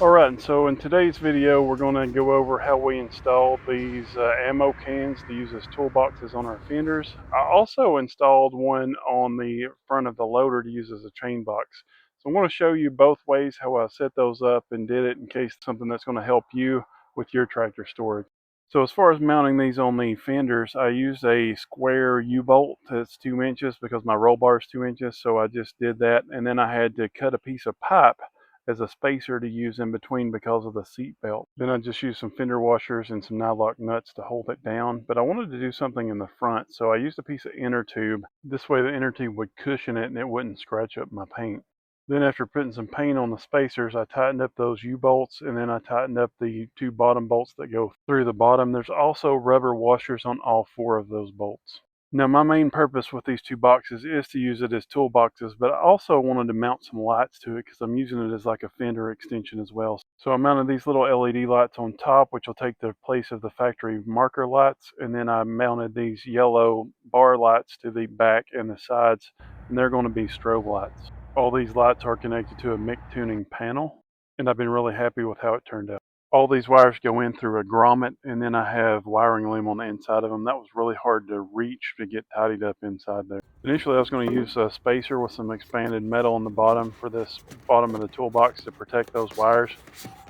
Alright, and so in today's video we're going to go over how we installed these ammo cans to use as toolboxes on our fenders. I also installed one on the front of the loader to use as a chain box. So I'm going to show you both ways how I set those up and did it in case it's something that's going to help you with your tractor storage. So as far as mounting these on the fenders, I used a square U-bolt that's 2 inches because my roll bar is 2 inches, so I just did that, and then I had to cut a piece of pipe as a spacer to use in between because of the seat belt. Then I just used some fender washers and some nylock nuts to hold it down, but I wanted to do something in the front, so I used a piece of inner tube. This way the inner tube would cushion it and it wouldn't scratch up my paint. Then after putting some paint on the spacers, I tightened up those U-bolts, and then I tightened up the 2 bottom bolts that go through the bottom. There's also rubber washers on all 4 of those bolts. Now my main purpose with these 2 boxes is to use it as toolboxes, but I also wanted to mount some lights to it because I'm using it as like a Fender extension as well. So I mounted these little LED lights on top, which will take the place of the factory marker lights, and then I mounted these yellow bar lights to the back and the sides, and they're going to be strobe lights. All these lights are connected to a mic tuning panel, and I've been really happy with how it turned out. All these wires go in through a grommet, and then I have wiring loom on the inside of them. That was really hard to reach to get tidied up inside there. Initially I was going to use a spacer with some expanded metal on the bottom for this bottom of the toolbox to protect those wires.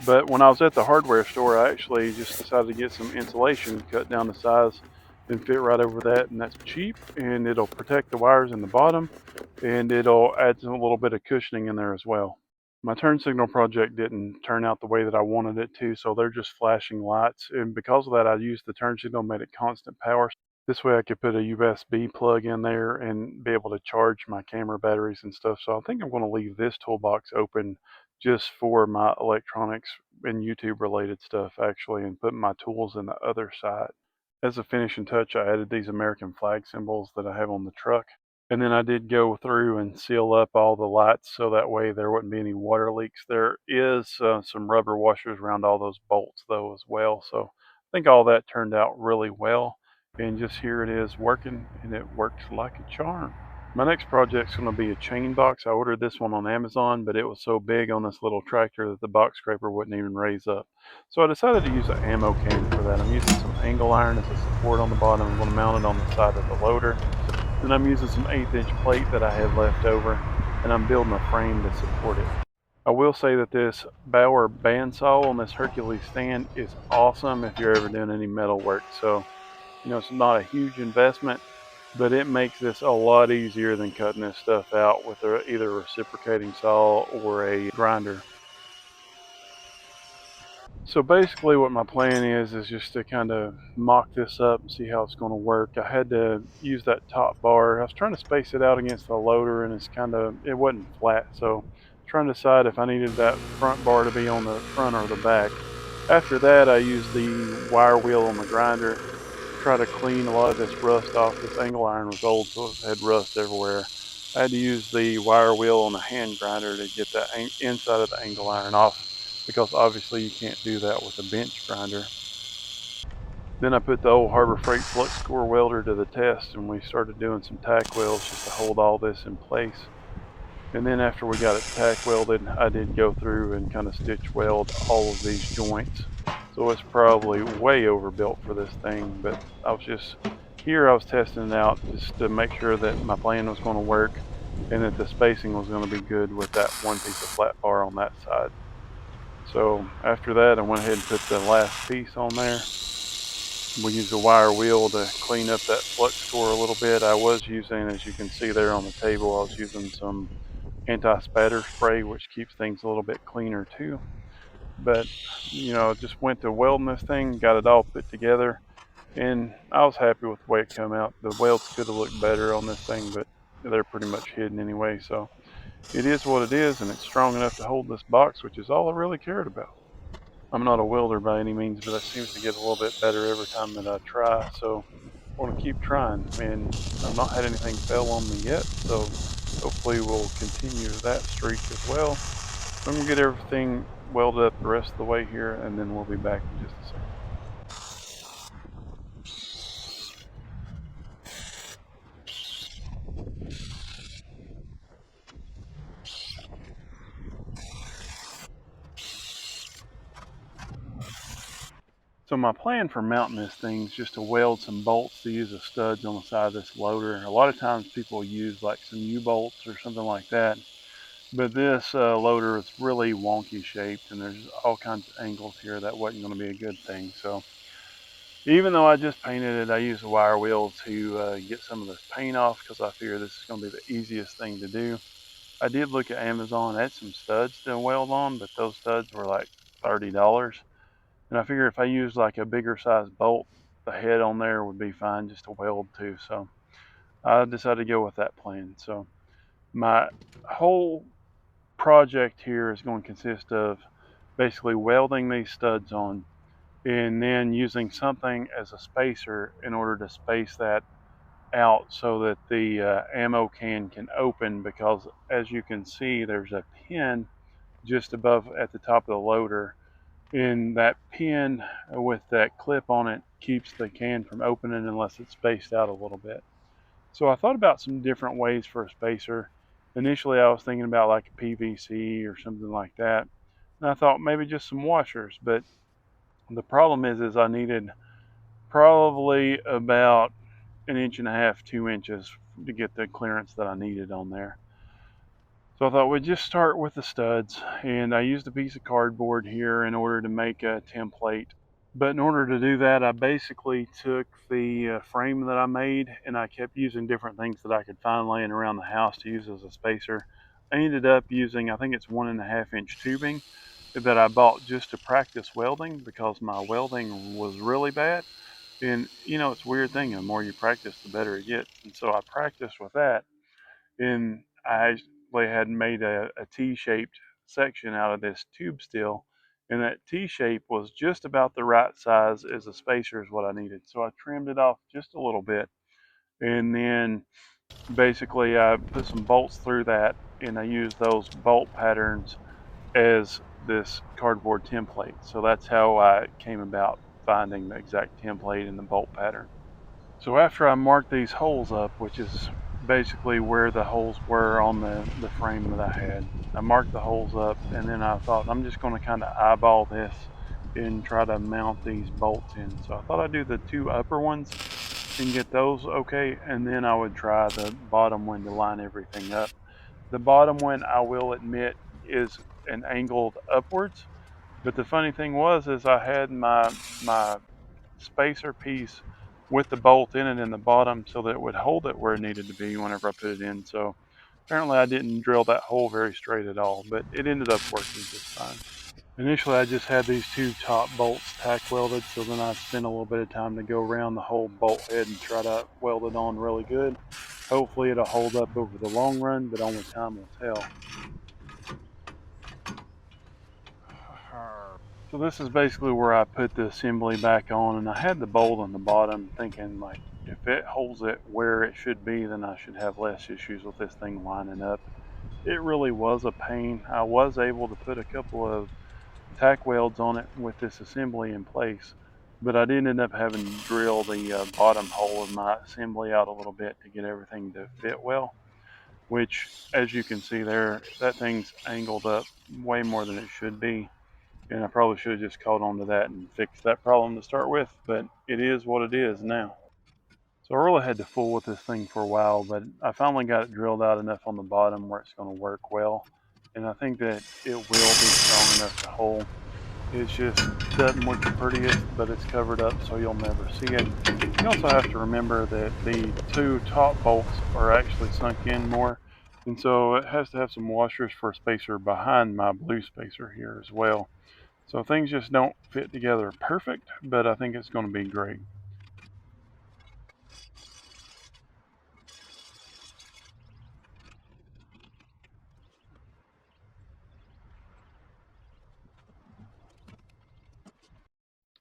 But when I was at the hardware store, I actually just decided to get some insulation, cut down the size, and fit right over that, and that's cheap, and it'll protect the wires in the bottom, and it'll add a little bit of cushioning in there as well. My turn signal project didn't turn out the way that I wanted it to, so they're just flashing lights, and because of that I used the turn signal, made it constant power. This way I could put a USB plug in there and be able to charge my camera batteries and stuff. So I think I'm going to leave this toolbox open just for my electronics and YouTube related stuff actually, and put my tools in the other side. As a finishing touch, I added these American flag symbols that I have on the truck. And then I did go through and seal up all the lights so that way there wouldn't be any water leaks. There is some rubber washers around all those bolts though as well. So I think all that turned out really well. And just here it is working, and it works like a charm. My next project's going to be a chain box. I ordered this one on Amazon, but it was so big on this little tractor that the box scraper wouldn't even raise up. So I decided to use an ammo can for that. I'm using some angle iron as a support on the bottom. I'm going to mount it on the side of the loader. Then I'm using some 1/8 inch plate that I had left over, and I'm building a frame to support it. I will say that this Bauer bandsaw on this Hercules stand is awesome if you're ever doing any metal work. So, it's not a huge investment, but it makes this a lot easier than cutting this stuff out with either a reciprocating saw or a grinder. So basically what my plan is just to kind of mock this up and see how it's going to work. I had to use that top bar. I was trying to space it out against the loader, and it wasn't flat. So trying to decide if I needed that front bar to be on the front or the back. After that, I used the wire wheel on the grinder to try to clean a lot of this rust off. This angle iron was old, so it had rust everywhere. I had to use the wire wheel on the hand grinder to get that inside of the angle iron off, because obviously you can't do that with a bench grinder. Then I put the old Harbor Freight flux core welder to the test, and we started doing some tack welds just to hold all this in place. And then after we got it tack welded, I did go through and kind of stitch weld all of these joints. So it's probably way overbuilt for this thing, but I was testing it out just to make sure that my plan was going to work and that the spacing was going to be good with that one piece of flat bar on that side. So after that, I went ahead and put the last piece on there. We used a wire wheel to clean up that flux core a little bit. I was using, as you can see there on the table, I was using some anti-spatter spray, which keeps things a little bit cleaner too. But, just went to welding this thing, got it all put together, and I was happy with the way it came out. The welds could have looked better on this thing, but they're pretty much hidden anyway, so it is what it is, and it's strong enough to hold this box, which is all I really cared about. I'm not a welder by any means, but it seems to get a little bit better every time that I try, so I want to keep trying, and I've not had anything fail on me yet, so hopefully we'll continue that streak as well. I'm going to get everything welded up the rest of the way here, and then we'll be back in just a second. So my plan for mounting this thing is just to weld some bolts to use as studs on the side of this loader. A lot of times people use like some U-bolts or something like that, but this loader is really wonky shaped and there's all kinds of angles here that wasn't going to be a good thing. So even though I just painted it, I used a wire wheel to get some of this paint off because I figure this is going to be the easiest thing to do. I did look at Amazon, I had some studs to weld on, but those studs were like $30. And I figure if I used like a bigger size bolt, the head on there would be fine just to weld to. So I decided to go with that plan. So my whole project here is going to consist of basically welding these studs on and then using something as a spacer in order to space that out so that the ammo can open, because as you can see there's a pin just above at the top of the loader, and that pin with that clip on it keeps the can from opening unless it's spaced out a little bit. So I thought about some different ways for a spacer. Initially I was thinking about like a PVC or something like that, and I thought maybe just some washers, but the problem is I needed probably about 1.5 inches, 2 inches to get the clearance that I needed on there. So I thought we'd just start with the studs, and I used a piece of cardboard here in order to make a template. But in order to do that, I basically took the frame that I made and I kept using different things that I could find laying around the house to use as a spacer. I ended up using, I think it's 1.5 inch tubing that I bought just to practice welding because my welding was really bad. And you know, it's a weird thing, the more you practice, the better it gets. And so I practiced with that, and I actually had made a T-shaped section out of this tube steel, and that T-shape was just about the right size as a spacer is what I needed. So I trimmed it off just a little bit, and then basically I put some bolts through that, and I used those bolt patterns as this cardboard template. So that's how I came about finding the exact template and the bolt pattern. So after I marked these holes up, which is basically where the holes were on the frame that I had, I marked the holes up, and then I thought I'm just going to kind of eyeball this and try to mount these bolts in. So I thought I'd do the two upper ones and get those okay, and then I would try the bottom one to line everything up. The bottom one, I will admit, is an angled upwards, but the funny thing was is I had my spacer piece with the bolt in it in the bottom so that it would hold it where it needed to be whenever I put it in. So apparently I didn't drill that hole very straight at all, but it ended up working just fine. Initially I just had these two top bolts tack welded, so then I spent a little bit of time to go around the whole bolt head and try to weld it on really good. Hopefully it'll hold up over the long run, but only time will tell. So this is basically where I put the assembly back on, and I had the bolt on the bottom thinking like if it holds it where it should be, then I should have less issues with this thing lining up. It really was a pain. I was able to put a couple of tack welds on it with this assembly in place, but I did end up having to drill the bottom hole of my assembly out a little bit to get everything to fit well, which as you can see there, that thing's angled up way more than it should be. And I probably should have just caught on to that and fixed that problem to start with, but it is what it is now. So I really had to fool with this thing for a while, but I finally got it drilled out enough on the bottom where it's going to work well. And I think that it will be strong enough to hold. It just doesn't look the prettiest, but it's covered up so you'll never see it. You also have to remember that the two top bolts are actually sunk in more, and so it has to have some washers for a spacer behind my blue spacer here as well. So things just don't fit together perfect, but I think it's going to be great.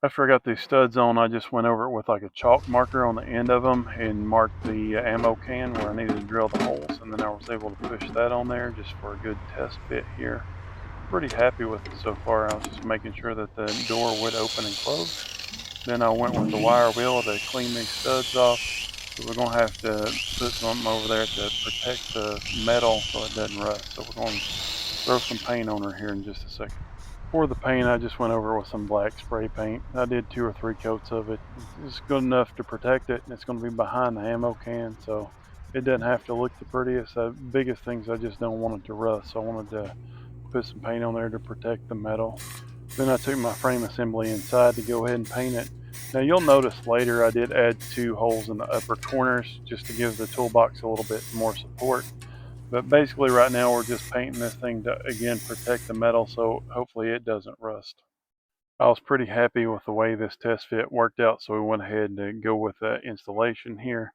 After I got these studs on, I just went over it with like a chalk marker on the end of them and marked the ammo can where I needed to drill the holes, and then I was able to push that on there just for a good test fit here. Pretty happy with it so far. I was just making sure that the door would open and close. Then I went with the wire wheel to clean these studs off. So we're going to have to put something over there to protect the metal so it doesn't rust. So we're going to throw some paint on her here in just a second. For the paint, I just went over with some black spray paint. I did 2 or 3 coats of it. It's good enough to protect it, and it's going to be behind the ammo can, so it doesn't have to look the prettiest. The biggest things, I just don't want it to rust, so I wanted to put some paint on there to protect the metal. Then I took my frame assembly inside to go ahead and paint it. Now you'll notice later I did add 2 holes in the upper corners just to give the toolbox a little bit more support. But basically right now we're just painting this thing to, again, protect the metal so hopefully it doesn't rust. I was pretty happy with the way this test fit worked out, so we went ahead and go with the installation here.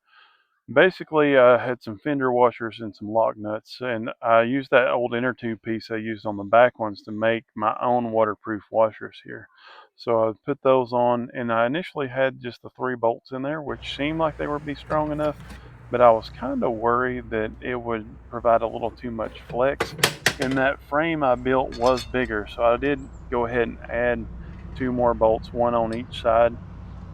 Basically, I had some fender washers and some lock nuts, and I used that old inner tube piece I used on the back ones to make my own waterproof washers here. So I put those on, and I initially had just the 3 bolts in there, which seemed like they would be strong enough, but I was kind of worried that it would provide a little too much flex. And that frame I built was bigger, so I did go ahead and add 2 more bolts, one on each side.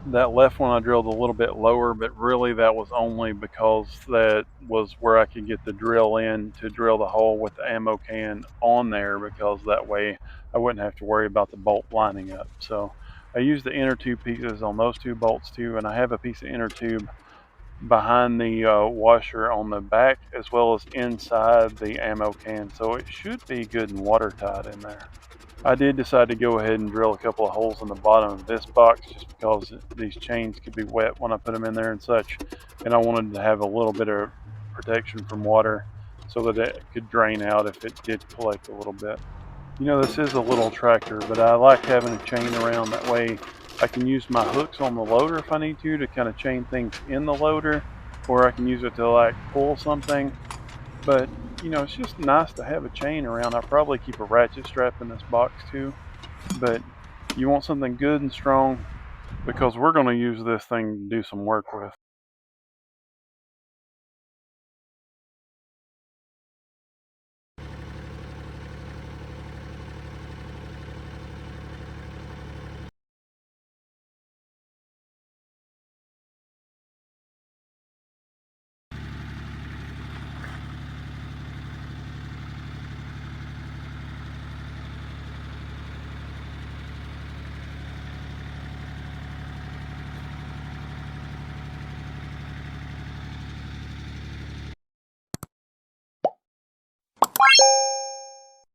That left one I drilled a little bit lower, but really that was only because that was where I could get the drill in to drill the hole with the ammo can on there, because that way I wouldn't have to worry about the bolt lining up. So I used the inner tube pieces on those 2 bolts too, and I have a piece of inner tube behind the washer on the back as well as inside the ammo can, so it should be good and watertight in there. I did decide to go ahead and drill a couple of holes in the bottom of this box just because these chains could be wet when I put them in there and such, and I wanted to have a little bit of protection from water so that it could drain out if it did collect a little bit. You know, this is a little tractor, but I like having a chain around. That way I can use my hooks on the loader if I need to kind of chain things in the loader, or I can use it to like pull something. But you know, it's just nice to have a chain around. I probably keep a ratchet strap in this box too, but you want something good and strong because we're going to use this thing to do some work with.